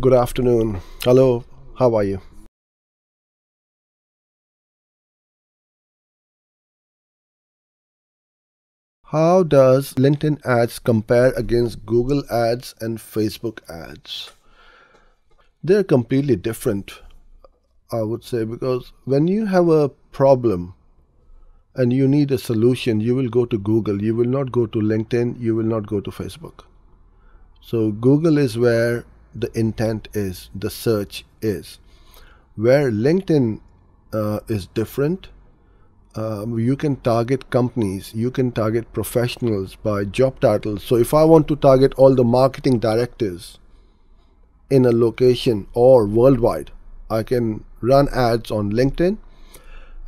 Good afternoon. Hello, how are you? How does LinkedIn ads compare against Google ads and Facebook ads? They're completely different, I would say, because when you have a problem and you need a solution, you will go to Google. You will not go to LinkedIn. You will not go to Facebook. So Google is where the intent is, the search is. Where LinkedIn is different, you can target companies, you can target professionals by job titles. So if I want to target all the marketing directors in a location or worldwide, I can run ads on LinkedIn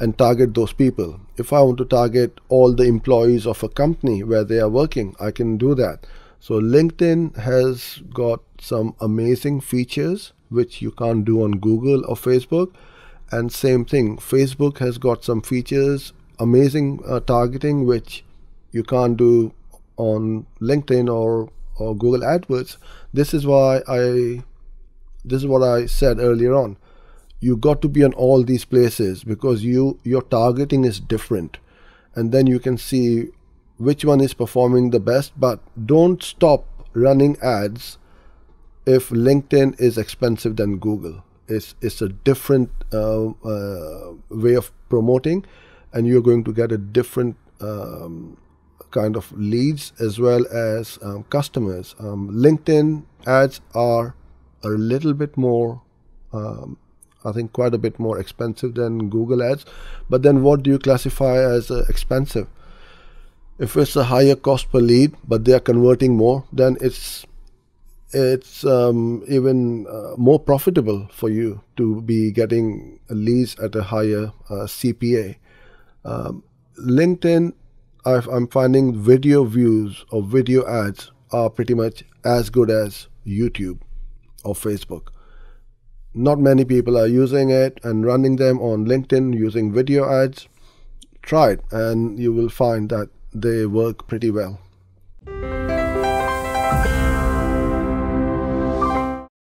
and target those people. If I want to target all the employees of a company where they are working, I can do that. So LinkedIn has got some amazing features which you can't do on Google or Facebook. And same thing, Facebook has got some features, amazing targeting, which you can't do on LinkedIn or Google AdWords. This is what I said earlier on. You got to be on all these places because your targeting is different, and then you can see which one is performing the best. But don't stop running ads if LinkedIn is expensive than Google. It's a different way of promoting, and you're going to get a different kind of leads as well as customers. LinkedIn ads are a little bit more, I think quite a bit more expensive than Google ads. But then what do you classify as expensive? If it's a higher cost per lead, but they are converting more, then it's even more profitable for you to be getting leads at a higher CPA. LinkedIn, I'm finding video views or video ads are pretty much as good as YouTube or Facebook. Not many people are using it and running them on LinkedIn using video ads. Try it and you will find that they work pretty well.